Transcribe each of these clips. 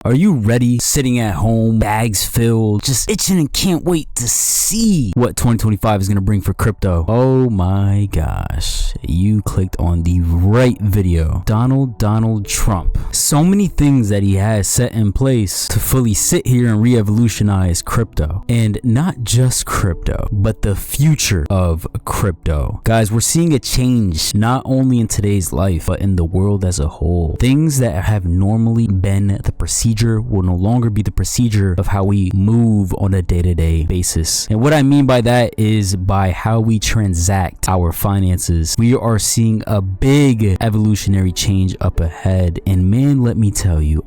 Are you ready? Sitting at home, bags filled, just itching and can't wait to see what 2025 is going to bring for crypto. Oh my gosh, you clicked on the right video. Donald Trump. So many things that he has set in place to fully sit here and revolutionize crypto. And not just crypto, but the future of crypto. Guys, we're seeing a change not only in today's life, but in the world as a whole. Things that have normally been the procedure will no longer be the procedure of how we move on a day-to-day basis. And what I mean by that is by how we transact our finances. We are seeing a big evolutionary change up ahead. And man, let me tell you,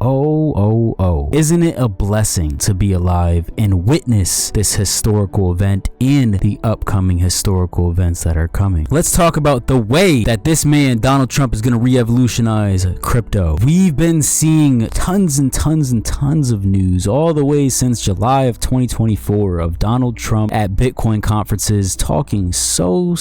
isn't it a blessing to be alive and witness this historical event and the upcoming historical events that are coming? Let's talk about the way that this man, Donald Trump, is going to revolutionize crypto. We've been seeing tons of news all the way since July of 2024 of Donald Trump at Bitcoin conferences talking so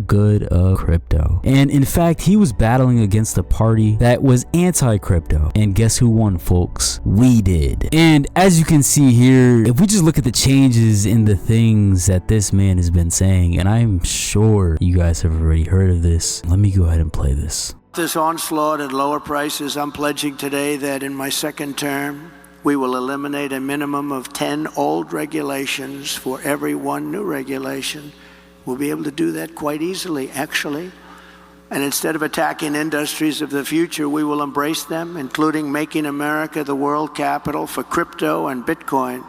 good of crypto. And in fact, he was battling against a party that was anti-crypto. And guess who won, folks? We did. And as you can see here, if we just look at the changes in the things that this man has been saying, and I'm sure you guys have already heard of this, let me go ahead and play this. This onslaught at lower prices, I'm pledging today that in my second term, we will eliminate a minimum of 10 old regulations for every one new regulation. We'll be able to do that quite easily, actually. And instead of attacking industries of the future, we will embrace them, including making America the world capital for crypto and Bitcoin.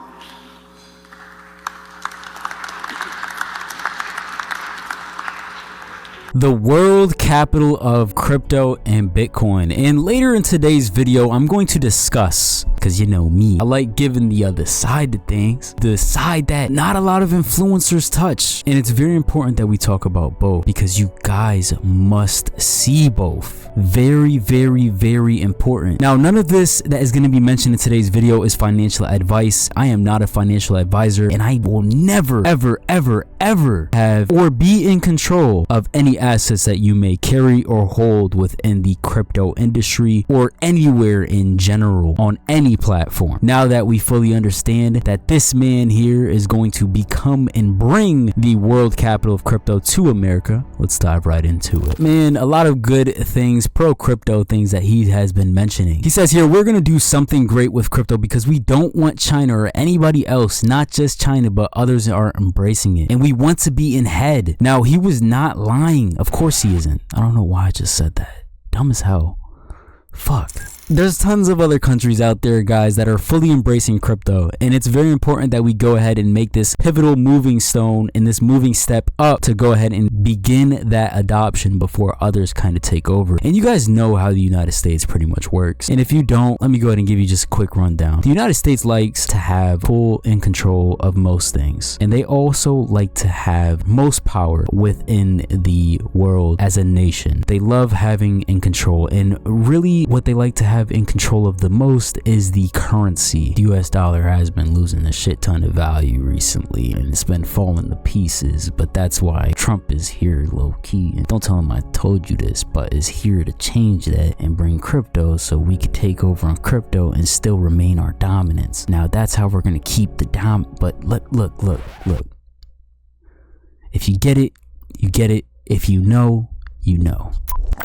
The world capital of crypto and Bitcoin. And later in today's video, I'm going to discuss, because you know me, I like giving the other side to things, the side that not a lot of influencers touch. And it's very important that we talk about both, because you guys must see both. Very important. Now, none of this that is going to be mentioned in today's video is financial advice. I am not a financial advisor, and I will never ever have or be in control of any assets that you may carry or hold within the crypto industry or anywhere in general on any platform. Now that we fully understand that this man here is going to become and bring the world capital of crypto to America, let's dive right into it. Man, a lot of good things, pro crypto things that he has been mentioning. He says here, we're going to do something great with crypto because we don't want China or anybody else, not just China, but others are embracing it. And we want to be in head. Now, he was not lying. Of course he isn't. I don't know why I just said that. Dumb as hell. Fuck. There's tons of other countries out there, guys, that are fully embracing crypto, and it's very important that we go ahead and make this pivotal moving stone and this moving step up to go ahead and begin that adoption before others kind of take over. And you guys know how the United States pretty much works, and if you don't, let me go ahead and give you just a quick rundown. The United States likes to have full in control of most things, and they also like to have most power within the world as a nation. They love having in control, and really what they like to have in control of the most is the currency. The US dollar has been losing a shit ton of value recently, and it's been falling to pieces, but that's why Trump is here low key, and don't tell him I told you this, but is here to change that and bring crypto so we could take over on crypto and still remain our dominance. Now that's how we're gonna keep the but look. If you get it, you get it. If you know, you know.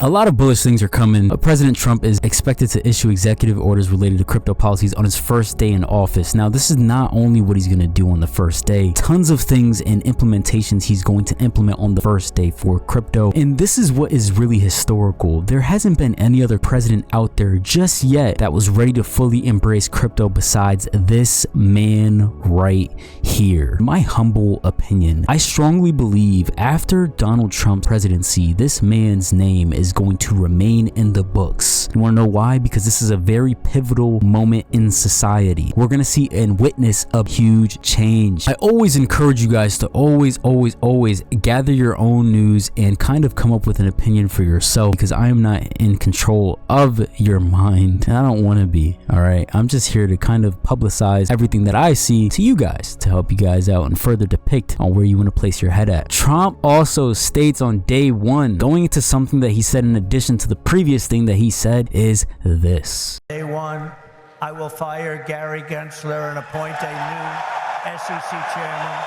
A lot of bullish things are coming. President Trump is expected to issue executive orders related to crypto policies on his first day in office. Now, this is not only what he's going to do on the first day. Tons of things and implementations he's going to implement on the first day for crypto. And this is what is really historical. There hasn't been any other president out there just yet that was ready to fully embrace crypto besides this man right here. My humble opinion, I strongly believe after Donald Trump's presidency, this man's name is going to remain in the books. You want to know why? Because this is a very pivotal moment in society. We're going to see and witness a huge change. I always encourage you guys to always gather your own news and kind of come up with an opinion for yourself, because I am not in control of your mind, and I don't want to be. All right, I'm just here to kind of publicize everything that I see to you guys to help you guys out and further depict on where you want to place your head at. Trump also states on day one, going into something that he said in addition to the previous thing that he said, is this. Day one, I will fire Gary Gensler and appoint a new SEC chairman.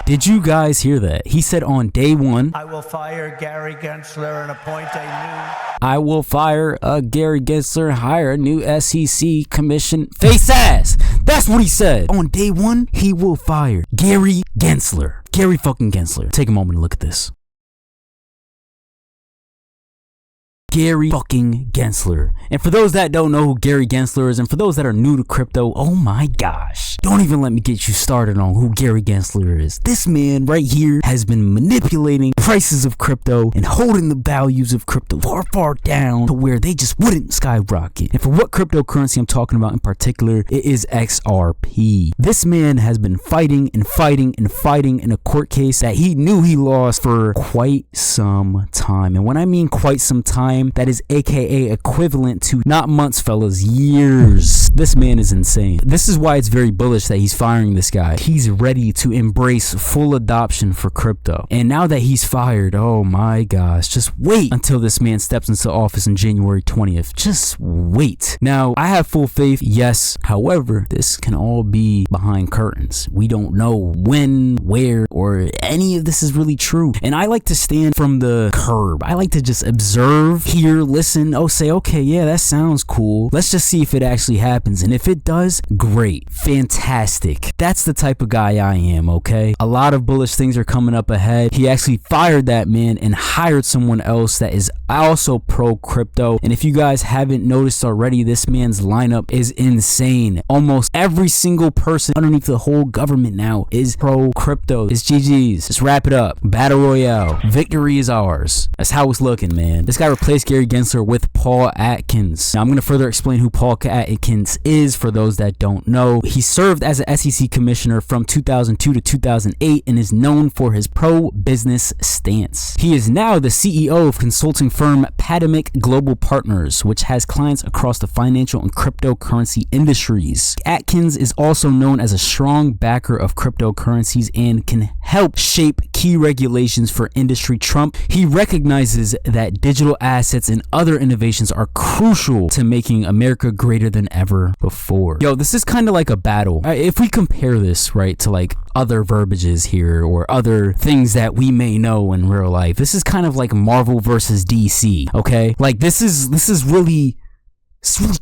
Did you guys hear that? He said on day one, I will fire Gary Gensler and appoint a new... I will fire Gary Gensler and hire a new SEC commission face ass. That's what he said. On day one, he will fire Gary Gensler. Gary fucking Gensler. Take a moment to look at this. Gary fucking Gensler. And for those that don't know who Gary Gensler is, and for those that are new to crypto, oh my gosh, don't even let me get you started on who Gary Gensler is. This man right here has been manipulating prices of crypto and holding the values of crypto far down to where they just wouldn't skyrocket. And for what cryptocurrency I'm talking about in particular, it is XRP. This man has been fighting and fighting and fighting in a court case that he knew he lost for quite some time. And when I mean quite some time, that is aka equivalent to not months, fellas, years. This man is insane. This is why it's very bullish that he's firing this guy. He's ready to embrace full adoption for crypto. And now that he's fired, oh my gosh, just wait until this man steps into office on January 20th. Just wait. Now, I have full faith, yes. However, this can all be behind curtains. We don't know when, where, or any of this is really true. And I like to stand from the curb. I like to just observe, hear, listen, say, okay, yeah, that sounds cool. Let's just see if it actually happens. And if it does, great, fantastic. That's the type of guy I am, okay? A lot of bullish things are coming up ahead. He actually fired that man and hired someone else that is also pro crypto. And if you guys haven't noticed already, this man's lineup is insane. Almost every single person underneath the whole government now is pro crypto. It's GG's. Just wrap it up. Battle Royale. Victory is ours. That's how it's looking, man. This guy replaced Gary Gensler with Paul Atkins. Now I'm going to further explain who Paul Atkins is for those that don't know. He served as an SEC commissioner from 2002 to 2008 and is known for his pro-business stance. He is now the CEO of consulting firm Padamic Global Partners, which has clients across the financial and cryptocurrency industries. Atkins is also known as a strong backer of cryptocurrencies and can help shape key regulations for industry. He recognizes that digital assets and other innovations are crucial to making America greater than ever before. Yo, this is kind of like a battle. If we compare this, right, to like other verbiages here or other things that we may know in real life, this is kind of like Marvel versus DC, okay? Like this is really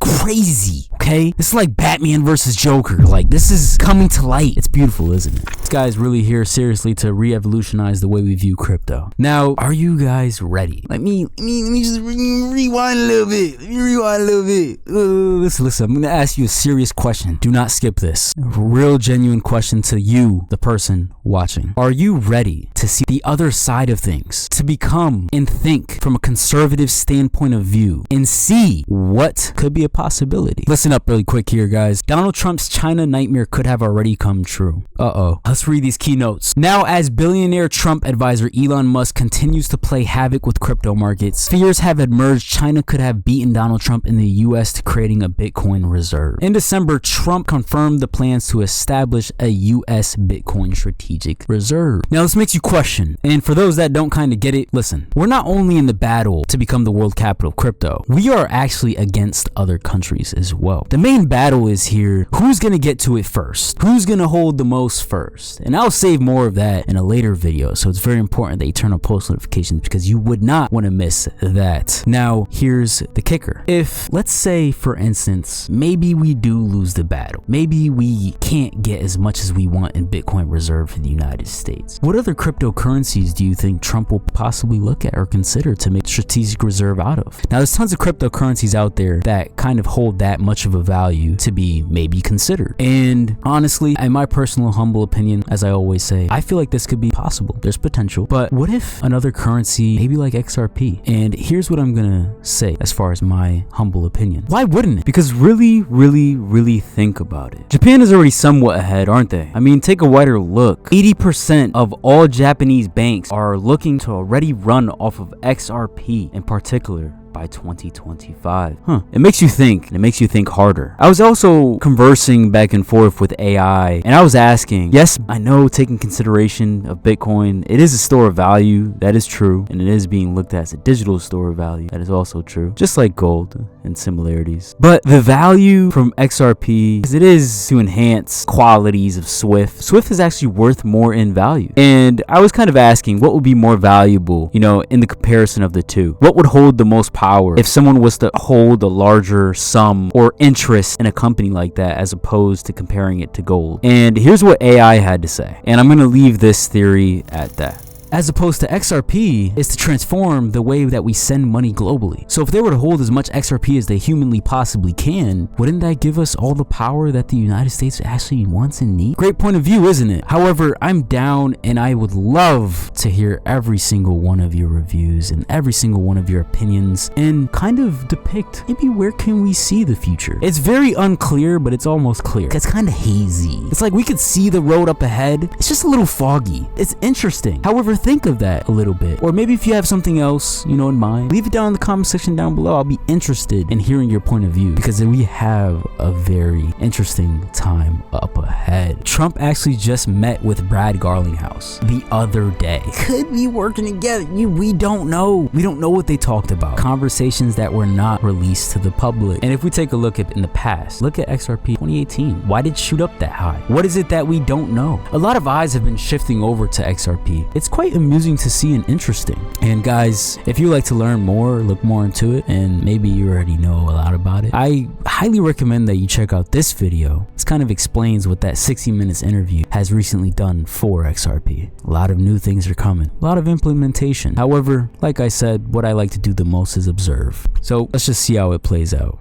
crazy, okay? This is like Batman versus Joker. Like, this is coming to light. It's beautiful, isn't it? This guy's really here seriously to revolutionize the way we view crypto. Now, are you guys ready? Let me just rewind a little bit. Listen, I'm gonna ask you a serious question. Do not skip this. A real genuine question to you, the person watching. Are you ready to see the other side of things? To become and think from a conservative standpoint of view and see what could be a possibility. Listen up really quick here, guys. Donald Trump's China nightmare could have already come true. Let's read these keynotes. Now, as billionaire Trump advisor Elon Musk continues to play havoc with crypto markets, fears have emerged China could have beaten Donald Trump in the US to creating a Bitcoin reserve. In December, Trump confirmed the plans to establish a US Bitcoin strategic reserve. Now, this makes you question, and for those that don't kind of get it, listen, we're not only in the battle to become the world capital of crypto, we are actually against other countries as well. The main battle is here, who's gonna get to it first? Who's gonna hold the most first? And I'll save more of that in a later video, so it's very important that you turn on post notifications because you would not want to miss that. Now, here's the kicker. If, let's say, for instance, maybe we do lose the battle, maybe we can't get as much as we want in Bitcoin reserve for the United States, what other cryptocurrencies do you think Trump will possibly look at or consider to make strategic reserve out of? Now, there's tons of cryptocurrencies out there that kind of hold that much of a value to be maybe considered. And honestly, in my personal humble opinion, as I always say, I feel like this could be possible. There's potential. But what if another currency, maybe like XRP? And here's what I'm gonna say as far as my humble opinion. Why wouldn't it? Because really think about it. Japan is already somewhat ahead, aren't they? I mean, take a wider look. 80% of all Japanese banks are looking to already run off of XRP in particular by 2025. It makes you think, and it makes you think harder. I was also conversing back and forth with AI, and I was asking, yes, I know taking consideration of Bitcoin, it is a store of value, that is true, and it is being looked at as a digital store of value, that is also true, just like gold and similarities. But the value from XRP, as it is to enhance qualities of Swift, Swift is actually worth more in value. And I was kind of asking what would be more valuable, you know, in the comparison of the two. What would hold the most power if someone was to hold a larger sum or interest in a company like that, as opposed to comparing it to gold? And here's what AI had to say, and I'm going to leave this theory at that. As opposed to XRP is to transform the way that we send money globally. So if they were to hold as much XRP as they humanly possibly can, wouldn't that give us all the power that the United States actually wants and needs? Great point of view, isn't it? However, I'm down and I would love to hear every single one of your reviews and every single one of your opinions and kind of depict maybe where can we see the future. It's very unclear, but it's almost clear. It's kind of hazy. It's like we could see the road up ahead. It's just a little foggy. It's interesting. However, think of that a little bit, or maybe if you have something else, you know, in mind, leave it down in the comment section down below. I'll be interested in hearing your point of view, because we have a very interesting time up ahead. Trump actually just met with Brad Garlinghouse the other day. Could be working together. We don't know. We don't know what they talked about. Conversations that were not released to the public. And if we take a look at in the past, look at XRP 2018. Why did it shoot up that high? What is it that we don't know? A lot of eyes have been shifting over to XRP. It's quite amusing to see and interesting. And guys, if you like to learn more, look more into it, and maybe you already know a lot about it, I highly recommend that you check out this video. This kind of explains what that 60 minutes interview has recently done for XRP. A lot of new things are coming, a lot of implementation. However, like I said, what I like to do the most is observe. So let's just see how it plays out.